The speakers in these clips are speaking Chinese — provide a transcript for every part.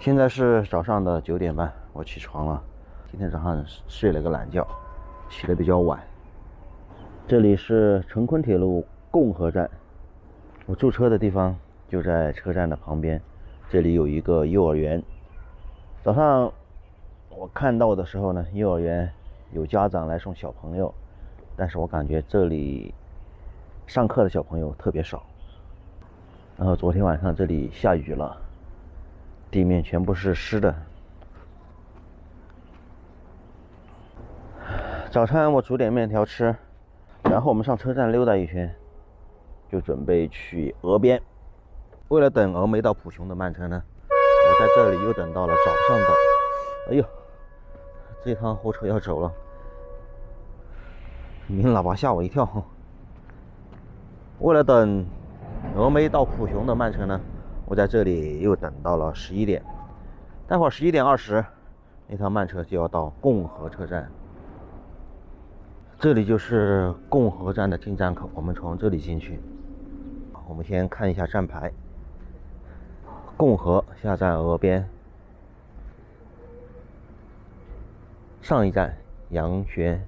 现在是早上的9点半，我起床了。今天早上睡了个懒觉，起得比较晚。这里是成昆铁路共和站，我驻车的地方就在车站的旁边。这里有一个幼儿园。早上我看到的时候呢，幼儿园有家长来送小朋友，但是我感觉这里上课的小朋友特别少。然后昨天晚上这里下雨了，地面全部是湿的。早餐我煮点面条吃，然后我们上车站溜达一圈，就准备去峨边。为了等峨眉到普雄的慢车呢，我在这里又等到了早上的，哎呦，这趟火车要走了，鸣喇叭吓我一跳。为了等峨眉到普雄的慢车呢，我在这里又等到了11点。待会儿11点20，那趟慢车就要到共和车站。这里就是共和站的进站口，我们从这里进去。我们先看一下站牌。共和下站峨边，上一站阳轩。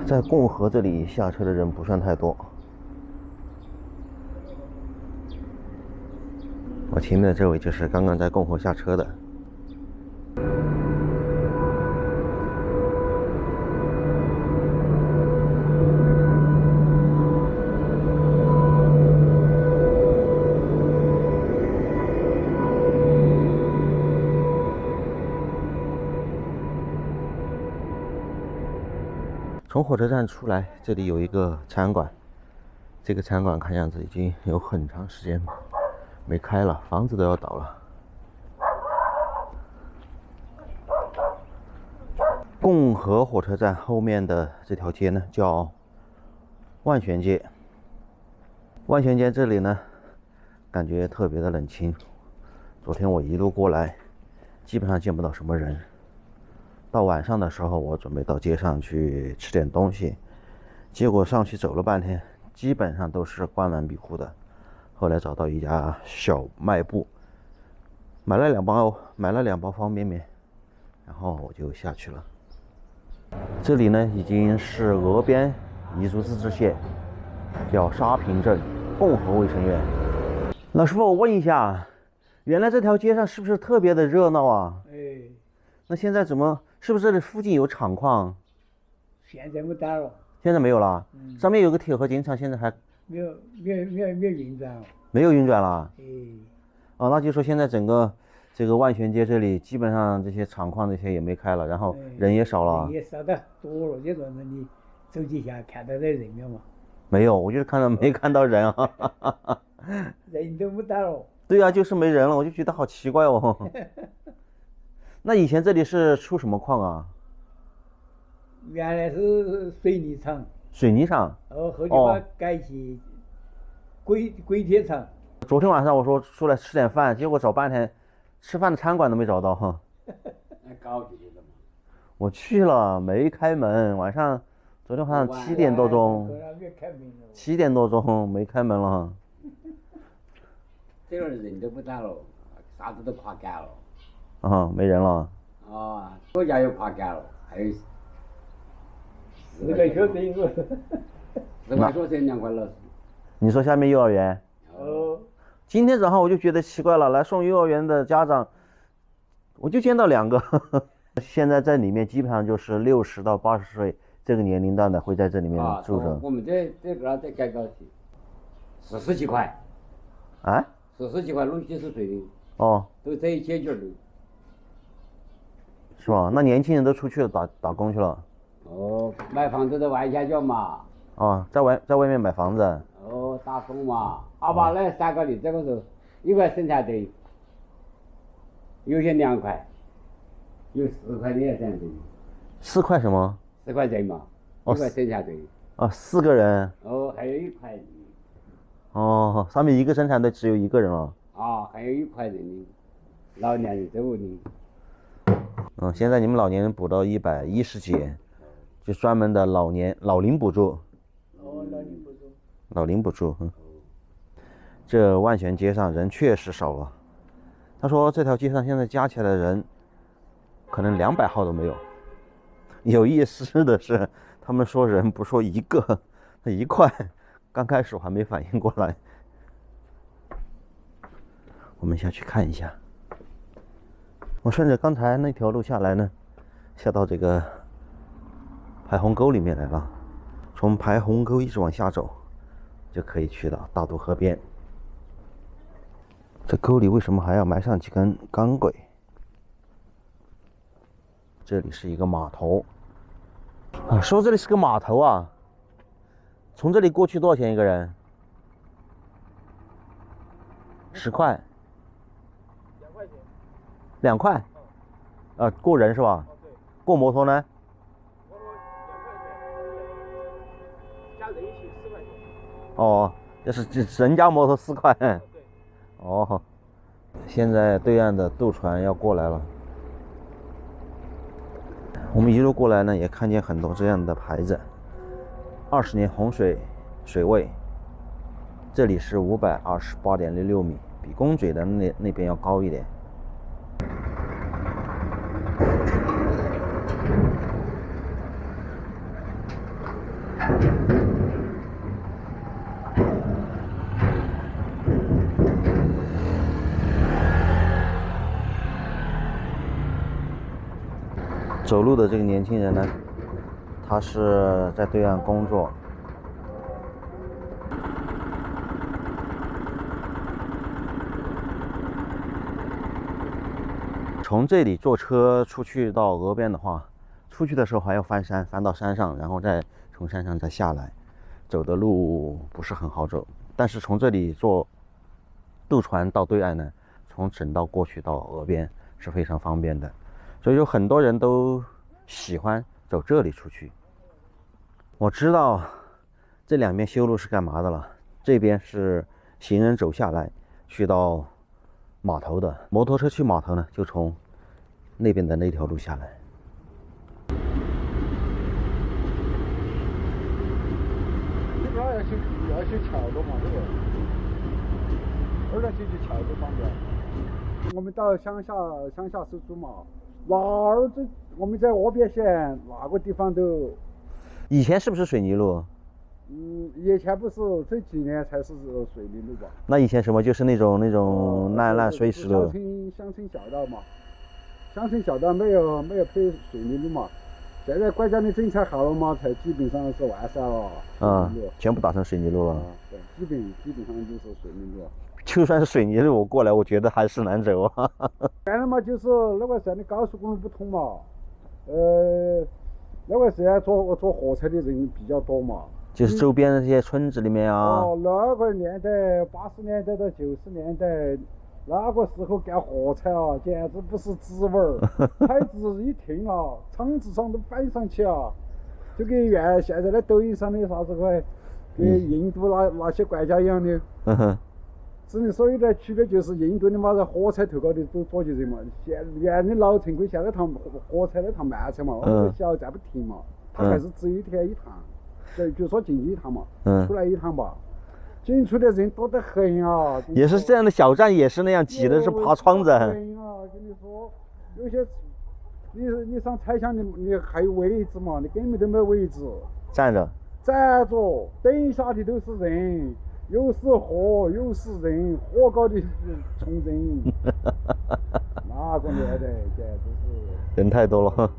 在共和这里下车的人不算太多。我前面的这位就是刚刚在共和下车的。从火车站出来，这里有一个餐馆，这个餐馆看样子已经有很长时间没开了，房子都要倒了。共和火车站后面的这条街呢，叫万玄街。万玄街这里呢，感觉特别的冷清。昨天我一路过来，基本上见不到什么人。到晚上的时候，我准备到街上去吃点东西，结果上去走了半天，基本上都是关门闭户的。后来找到一家小卖部，买了两包方便面，然后我就下去了。这里呢已经是峨边彝族自治县，叫沙坪镇共和卫生院。老师傅，我问一下，原来这条街上是不是特别的热闹啊？那现在怎么？是不是这里附近有厂矿？现在没打了。现在没有了。上面有个铁合金厂，现在还没有运转了。没有运转了。哦，那就说现在整个这个万玄街这里基本上这些厂矿这些也没开了，然后人也少了。人也少的多了，这个你走几下看到那人了吗？没有，我就是没看到人啊。人都没打了。对啊，就是没人了，我就觉得好奇怪哦。那以前这里是出什么矿啊？原来是水泥厂。水泥厂。后就把改起轨铁厂。昨天晚上我说出来吃点饭，结果找半天，吃饭的餐馆都没找到哈。高级的嘛。我去了，没开门。昨天晚上7点多钟，7点多钟没开门了。这会儿人都不打了，啥子都垮干了。没人了。我家又垮干了，还有4个学生一个，4个学生2个老师。你说下面幼儿园？今天早上我就觉得奇怪了，来送幼儿园的家长，我就见到2个。现在在里面基本上就是60到80岁这个年龄段的会在这里面住着。我们这个在改高级，40几块。40几块，60几岁的。都这一解决的。是吧？那年轻人都出去打工去了。买房子在外下角嘛。在外面买房子。打工嘛。好吧，那3个的这个时候1块生产队，有些2块，有4块的也生产队。4块什么？ 10块钱嘛，1块生产队。哦，4个人。哦，还有1块人。哦，上面一个生产队只有1个人了。啊，还有1块人的老年人走的。现在你们老年人补到110几，就专门的老龄补助。哦，老龄补助。老龄补助。这万玄街上人确实少了。他说这条街上现在加起来的人，可能200号都没有。有意思的是，他们说人不说一个，他1块。刚开始我还没反应过来。我们下去看一下。我顺着刚才那条路下来呢，下到这个排洪沟里面来了。从排洪沟一直往下走，就可以去到大渡河边。这沟里为什么还要埋上几根钢轨？这里是一个码头啊，说这里是个码头啊。从这里过去多少钱一个人？10块。2块钱。2块？过人是吧？对。过摩托呢？摩托2块钱，加人一起4块钱。哦，就是人家摩托4块。对。哦，现在对岸的渡船要过来了。我们一路过来呢，也看见很多这样的牌子：20年洪水水位，这里是528.66米，比公嘴的那边要高一点。走路的这个年轻人呢，他是在对岸工作。从这里坐车出去到峨边的话，出去的时候还要翻山，翻到山上，然后再从山上再下来，走的路不是很好走。但是从这里坐渡船到对岸呢，从整道过去到峨边是非常方便的。所以有很多人都喜欢走这里出去。我知道这两边修路是干嘛的了，这边是行人走下来去到码头的，摩托车去码头呢就从那边的那条路下来。这边要修桥的嘛，这个2段修起桥就方便。我们到乡下收租嘛。我们在峨边县那个地方都，以前是不是水泥路？以前不是，这几年才是水泥路吧？那以前什么？就是那种烂碎石路。乡村小道嘛，乡村小道没有配水泥路嘛。现在国家的政策好了嘛，才基本上是完善了。全部打成水泥路了。对，基本上就是水泥路。就算是水泥路，我过来我觉得还是难走啊。原来嘛，就是那个县的高速公路不通嘛，那个县坐火车的人比较多嘛。就是周边的这些村子里面啊。那个年代，80年代到90年代，那个时候干火柴啊，简直不是滋味儿。牌子一停啊，厂子上都翻上去啊，就跟现在的抖音上的啥子个，跟印度那些国家一样的。只能说有点区别，就是印度的嘛，在火柴头高的都坐起人嘛。原的老城规现在趟火柴那趟慢车嘛，小站不停嘛，它还是只有一天一趟。就说进去一趟嘛，出来一趟吧。进出的人多得很啊。也是这样的小站，也是那样挤的是爬窗子。跟你说，有些你上彩箱你还有位置嘛？你根本都没位置。站着，等下的都是人。又是河又是人，河高的从人，那个年代简直是人太多了。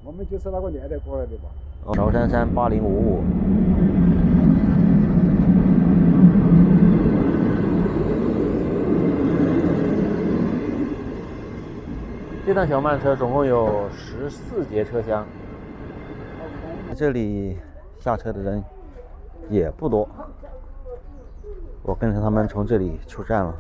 我们就是那个年代过来的吧。韶山山8055。这趟小慢车总共有14节车厢，这里下车的人也不多。我跟着他们从这里出站了。